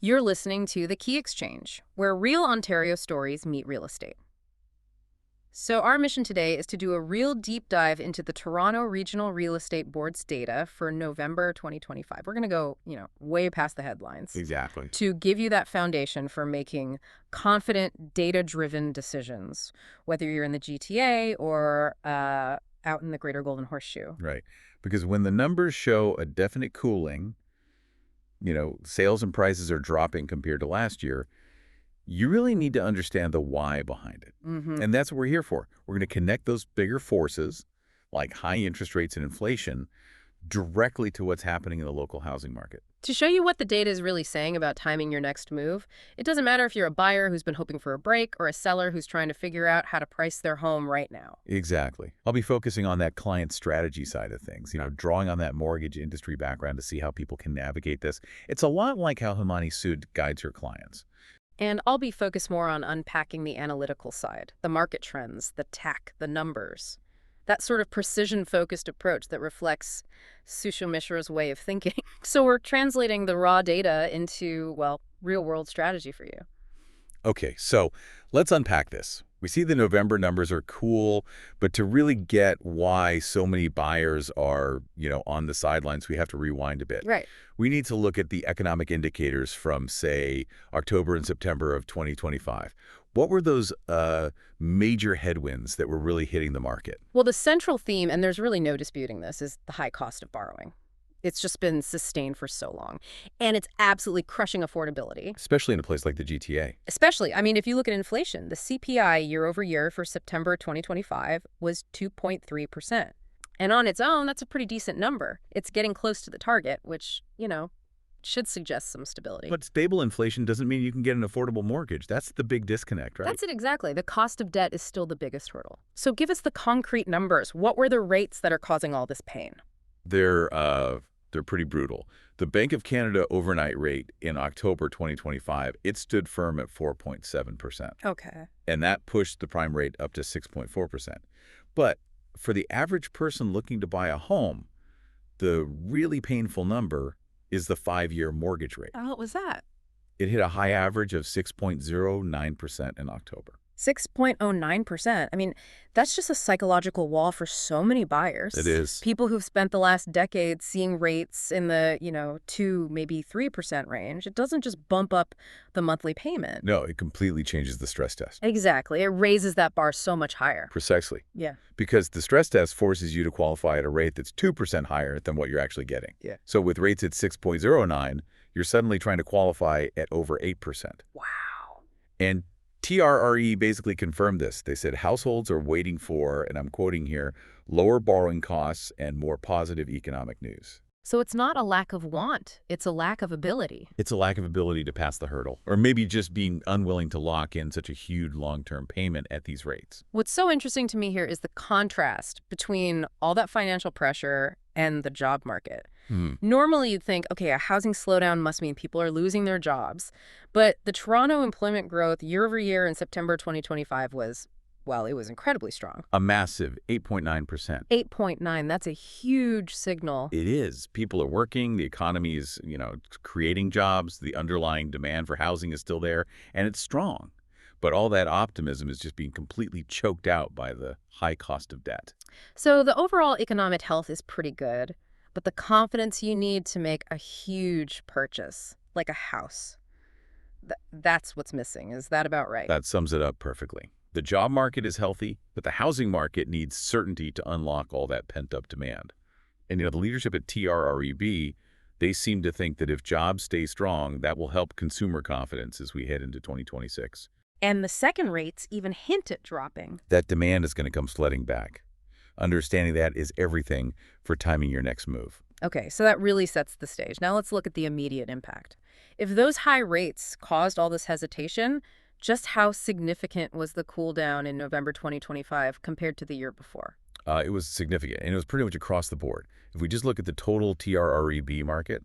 You're listening to The Key Exchange, where real Ontario stories meet real estate. So our mission today is to do a real deep dive into the Toronto Regional Real Estate Board's data for November 2025. We're going to go, way past the headlines Exactly. to give you that foundation for making confident, data-driven decisions, whether you're in the GTA or out in the Greater Golden Horseshoe. Right. Because when the numbers show a definite cooling, sales and prices are dropping compared to last year, you really need to understand the why behind it. And that's what we're here for. We're going to connect those bigger forces, like high interest rates and inflation, directly to what's happening in the local housing market. To show you what the data is really saying about timing your next move, it doesn't matter if you're a buyer who's been hoping for a break or a seller who's trying to figure out how to price their home right now. Exactly. I'll be focusing on that client strategy side of things, drawing on that mortgage industry background to see how people can navigate this. It's a lot like how Himani Sood guides her clients. And I'll be focused more on unpacking the analytical side, the market trends, the tech, the numbers. That sort of precision-focused approach that reflects Sushil Mishra's way of thinking. So we're translating the raw data into, real-world strategy for you. Okay, so let's unpack this. We see the November numbers are cool, but to really get why so many buyers are, on the sidelines, we have to rewind a bit. Right. We need to look at the economic indicators from, say, October and September of 2025. What were those major headwinds that were really hitting the market? Well, the central theme, and there's really no disputing this, is the high cost of borrowing. It's just been sustained for so long. And it's absolutely crushing affordability. Especially in a place like the GTA. Especially, if you look at inflation, the CPI year over year for September 2025 was 2.3%. And on its own, that's a pretty decent number. It's getting close to the target, which, should suggest some stability. But stable inflation doesn't mean you can get an affordable mortgage. That's the big disconnect, right? That's it exactly. The cost of debt is still the biggest hurdle. So give us the concrete numbers. What were the rates that are causing all this pain? They're pretty brutal. The Bank of Canada overnight rate in October 2025, it stood firm at 4.7%. Okay. And that pushed the prime rate up to 6.4%. But for the average person looking to buy a home, the really painful number is the 5-year mortgage rate. Oh, what was that? It hit a high average of 6.09% in October. 6.09%. That's just a psychological wall for so many buyers. It is. People who've spent the last decade seeing rates in the, 2, maybe 3% range. It doesn't just bump up the monthly payment. No, it completely changes the stress test. Exactly. It raises that bar so much higher. Precisely. Yeah. Because the stress test forces you to qualify at a rate that's 2% higher than what you're actually getting. Yeah. So with rates at 6.09, you're suddenly trying to qualify at over 8%. Wow. And TRRE basically confirmed this. They said households are waiting for, and I'm quoting here, lower borrowing costs and more positive economic news. So it's not a lack of want, it's a lack of ability. It's a lack of ability to pass the hurdle, or maybe just being unwilling to lock in such a huge long-term payment at these rates. What's so interesting to me here is the contrast between all that financial pressure and the job market. Normally you'd think, okay, a housing slowdown must mean people are losing their jobs. But the Toronto employment growth year over year in September 2025 was, it was incredibly strong. A massive 8.9%. 8.9, that's a huge signal. It is. People are working, the economy is, creating jobs, the underlying demand for housing is still there, and it's strong. But all that optimism is just being completely choked out by the high cost of debt. So the overall economic health is pretty good, but the confidence you need to make a huge purchase, like a house, that's what's missing. Is that about right? That sums it up perfectly. The job market is healthy, but the housing market needs certainty to unlock all that pent-up demand. And the leadership at TRREB, they seem to think that if jobs stay strong, that will help consumer confidence as we head into 2026. And the second rates even hint at dropping. That demand is going to come flooding back. Understanding that is everything for timing your next move. Okay, so that really sets the stage. Now let's look at the immediate impact. If those high rates caused all this hesitation, just how significant was the cool down in November 2025 compared to the year before? It was significant, and it was pretty much across the board. If we just look at the total TRREB market,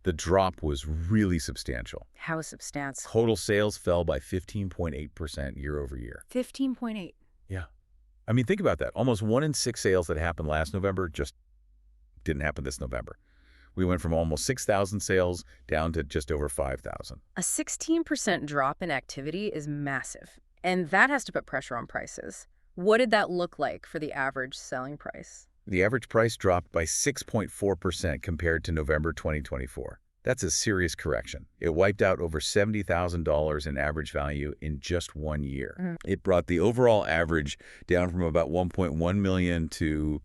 the drop was really substantial. How substantial? Total sales fell by 15.8% year over year. 15.8. Yeah. Think about that. Almost 1 in 6 sales that happened last November just didn't happen this November, We went from almost 6,000 sales down to just over 5,000. A 16% drop in activity is massive, and that has to put pressure on prices. What did that look like for the average selling price? The average price dropped by 6.4% compared to November 2024. That's a serious correction. It wiped out over $70,000 in average value in just 1 year. It brought the overall average down from about 1.1 million to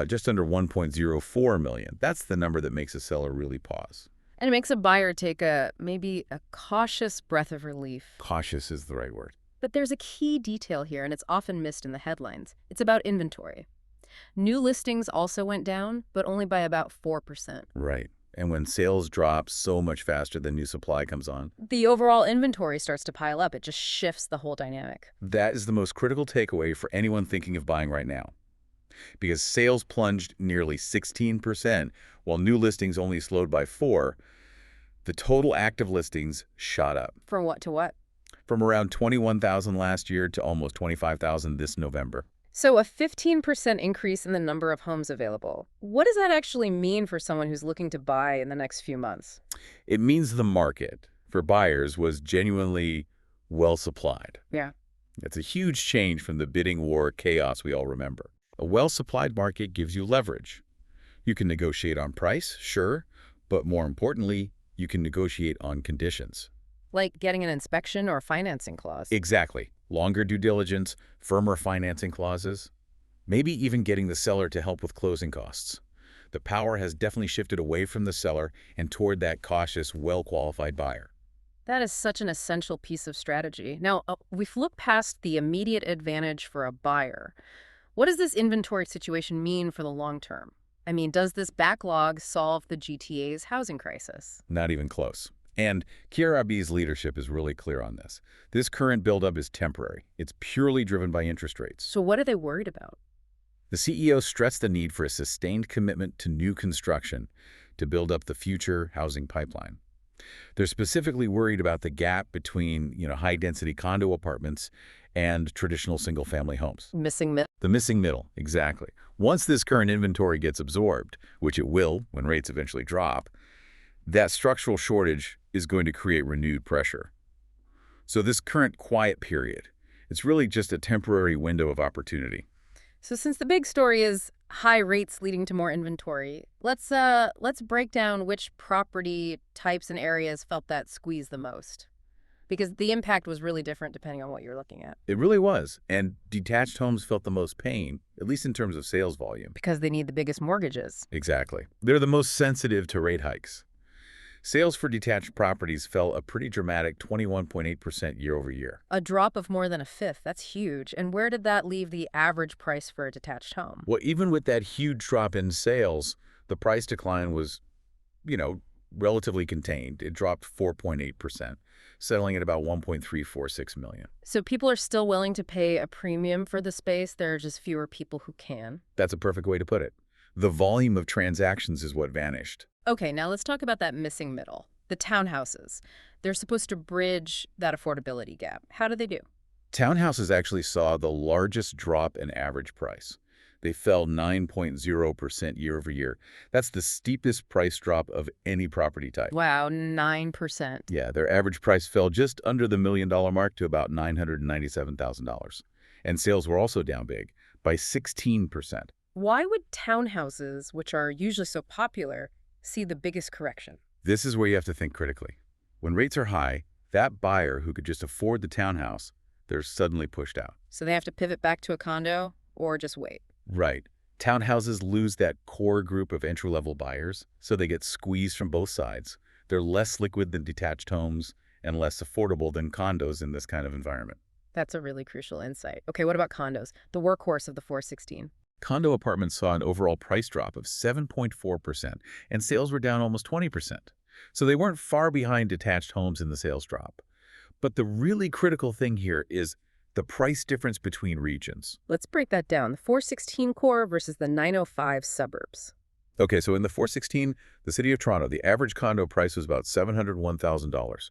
just under 1.04 million. That's the number that makes a seller really pause. And it makes a buyer take maybe a cautious breath of relief. Cautious is the right word. But there's a key detail here, and it's often missed in the headlines. It's about inventory. New listings also went down, but only by about 4%. Right. And when sales drop so much faster than new supply comes on, the overall inventory starts to pile up. It just shifts the whole dynamic. That is the most critical takeaway for anyone thinking of buying right now. Because sales plunged nearly 16%, while new listings only slowed by 4%, the total active listings shot up. From what to what? From around 21,000 last year to almost 25,000 this November. So a 15% increase in the number of homes available. What does that actually mean for someone who's looking to buy in the next few months? It means the market for buyers was genuinely well supplied. Yeah. It's a huge change from the bidding war chaos we all remember. A well-supplied market gives you leverage. You can negotiate on price, sure, but more importantly, you can negotiate on conditions. Like getting an inspection or a financing clause. Exactly. Longer due diligence, firmer financing clauses, maybe even getting the seller to help with closing costs. The power has definitely shifted away from the seller and toward that cautious, well-qualified buyer. That is such an essential piece of strategy. Now, we've looked past the immediate advantage for a buyer. What does this inventory situation mean for the long term? I mean, does this backlog solve the GTA's housing crisis? Not even close. And KRB's leadership is really clear on this. This current buildup is temporary. It's purely driven by interest rates. So what are they worried about? The CEO stressed the need for a sustained commitment to new construction to build up the future housing pipeline. They're specifically worried about the gap between, high-density condo apartments and traditional single-family homes. Missing middle. The missing middle, exactly. Once this current inventory gets absorbed, which it will when rates eventually drop, that structural shortage is going to create renewed pressure. So this current quiet period, it's really just a temporary window of opportunity. So since the big story is high rates leading to more inventory, let's break down which property types and areas felt that squeeze the most. Because the impact was really different depending on what you're looking at. It really was. And detached homes felt the most pain, at least in terms of sales volume. Because they need the biggest mortgages. Exactly. They're the most sensitive to rate hikes. Sales for detached properties fell a pretty dramatic 21.8% year over year. A drop of more than a fifth. That's huge. And where did that leave the average price for a detached home? Well, even with that huge drop in sales, the price decline was, relatively contained. It dropped 4.8%, settling at about $1.346 million. So people are still willing to pay a premium for the space. There are just fewer people who can. That's a perfect way to put it. The volume of transactions is what vanished. Okay, now let's talk about that missing middle, the townhouses. They're supposed to bridge that affordability gap. How do they do? Townhouses actually saw the largest drop in average price. They fell 9.0% year over year. That's the steepest price drop of any property type. Wow, 9%. Yeah, their average price fell just under the $1 million mark to about $997,000. And sales were also down big, by 16%. Why would townhouses, which are usually so popular, see the biggest correction? This is where you have to think critically. When rates are high, that buyer who could just afford the townhouse, they're suddenly pushed out. So they have to pivot back to a condo or just wait? Right. Townhouses lose that core group of entry-level buyers, so they get squeezed from both sides. They're less liquid than detached homes and less affordable than condos in this kind of environment. That's a really crucial insight. Okay, what about condos, the workhorse of the 416? Condo apartments saw an overall price drop of 7.4%, and sales were down almost 20%. So they weren't far behind detached homes in the sales drop. But the really critical thing here is the price difference between regions. Let's break that down. The 416 core versus the 905 suburbs. Okay, so in the 416, the city of Toronto, the average condo price was about $701,000.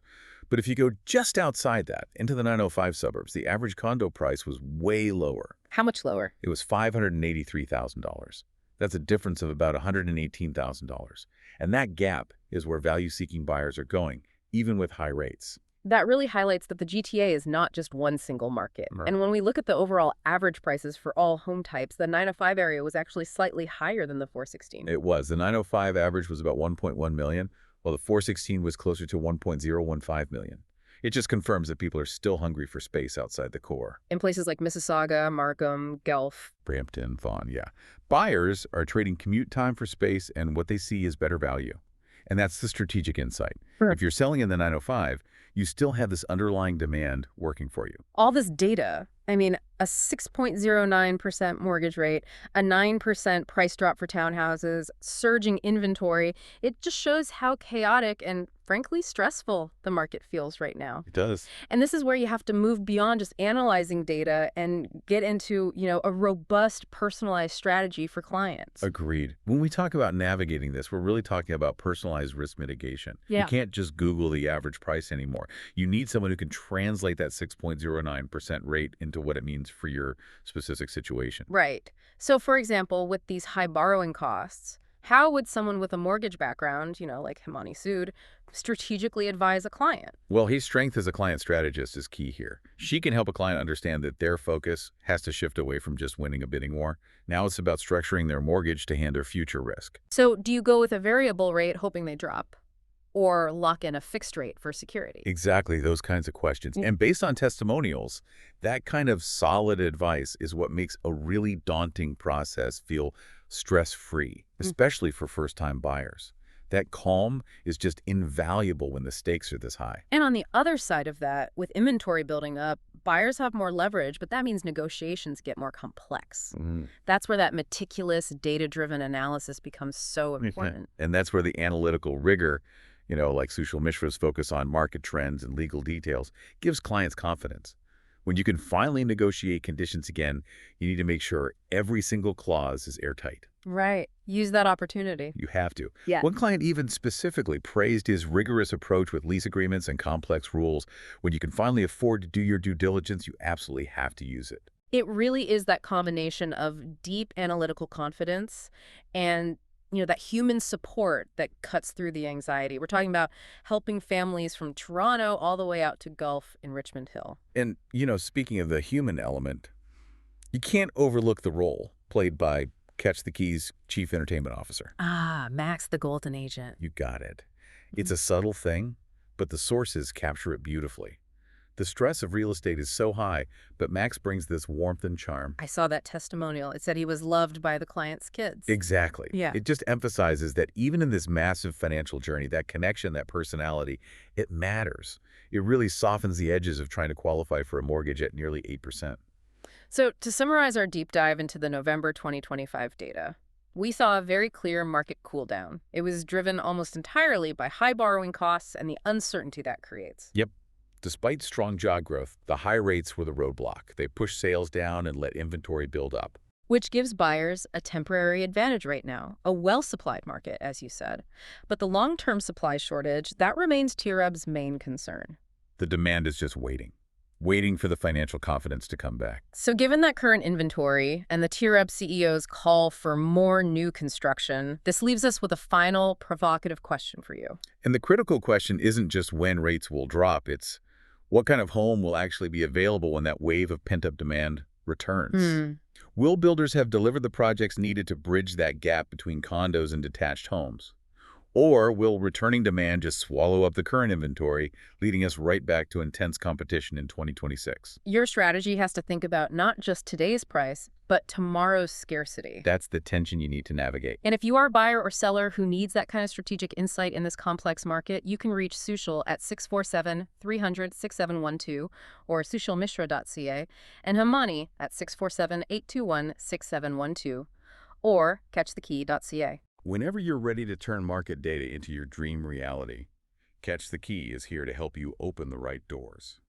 But if you go just outside that, into the 905 suburbs, the average condo price was way lower. How much lower? It was $583,000. That's a difference of about $118,000. And that gap is where value-seeking buyers are going, even with high rates. That really highlights that the GTA is not just one single market. Right. And when we look at the overall average prices for all home types, the 905 area was actually slightly higher than the 416. It was. The 905 average was about 1.1 million, while the 416 was closer to 1.015 million. It just confirms that people are still hungry for space outside the core. In places like Mississauga, Markham, Guelph. Brampton, Vaughan, yeah. Buyers are trading commute time for space, and what they see is better value. And that's the strategic insight. Sure. If you're selling in the 905, you still have this underlying demand working for you. All this data, I mean, a 6.09% mortgage rate, a 9% price drop for townhouses, surging inventory, it just shows how chaotic and, frankly, stressful the market feels right now. It does. And this is where you have to move beyond just analyzing data and get into, a robust, personalized strategy for clients. Agreed. When we talk about navigating this, we're really talking about personalized risk mitigation. Yeah. You can't just Google the average price anymore. You need someone who can translate that 6.09% rate into what it means for your specific situation. Right. So, for example, with these high borrowing costs, how would someone with a mortgage background, like Himani Sood, strategically advise a client? Well, his strength as a client strategist is key here. She can help a client understand that their focus has to shift away from just winning a bidding war. Now it's about structuring their mortgage to handle future risk. So do you go with a variable rate hoping they drop? Or lock in a fixed rate for security? Exactly, those kinds of questions. And based on testimonials, that kind of solid advice is what makes a really daunting process feel stress-free, especially for first-time buyers. That calm is just invaluable when the stakes are this high. And on the other side of that, with inventory building up, buyers have more leverage, but that means negotiations get more complex. That's where that meticulous, data-driven analysis becomes so important. And that's where the analytical rigor, like Sushil Mishra's focus on market trends and legal details, gives clients confidence. When you can finally negotiate conditions again, you need to make sure every single clause is airtight. Right. Use that opportunity. You have to. Yeah. One client even specifically praised his rigorous approach with lease agreements and complex rules. When you can finally afford to do your due diligence, you absolutely have to use it. It really is that combination of deep analytical confidence and that human support that cuts through the anxiety. We're talking about helping families from Toronto all the way out to Guelph in Richmond Hill. And, speaking of the human element, you can't overlook the role played by Catch the Key's Chief Entertainment Officer. Ah, Max the Golden Agent. You got it. It's a subtle thing, but the sources capture it beautifully. The stress of real estate is so high, but Max brings this warmth and charm. I saw that testimonial. It said he was loved by the client's kids. Exactly. Yeah. It just emphasizes that even in this massive financial journey, that connection, that personality, it matters. It really softens the edges of trying to qualify for a mortgage at nearly 8%. So to summarize our deep dive into the November 2025 data, we saw a very clear market cool down. It was driven almost entirely by high borrowing costs and the uncertainty that creates. Yep. Despite strong job growth, the high rates were the roadblock. They pushed sales down and let inventory build up. Which gives buyers a temporary advantage right now, a well-supplied market, as you said. But the long-term supply shortage, that remains TREB's main concern. The demand is just waiting for the financial confidence to come back. So given that current inventory and the TREB CEO's call for more new construction, this leaves us with a final provocative question for you. And the critical question isn't just when rates will drop, it's what kind of home will actually be available when that wave of pent-up demand returns. Will builders have delivered the projects needed to bridge that gap between condos and detached homes? Or will returning demand just swallow up the current inventory, leading us right back to intense competition in 2026? Your strategy has to think about not just today's price, but tomorrow's scarcity. That's the tension you need to navigate. And if you are a buyer or seller who needs that kind of strategic insight in this complex market, you can reach Sushil at 647-300-6712 or sushilmishra.ca and Himani at 647-821-6712 or catchthekey.ca. Whenever you're ready to turn market data into your dream reality, Catch the Key is here to help you open the right doors.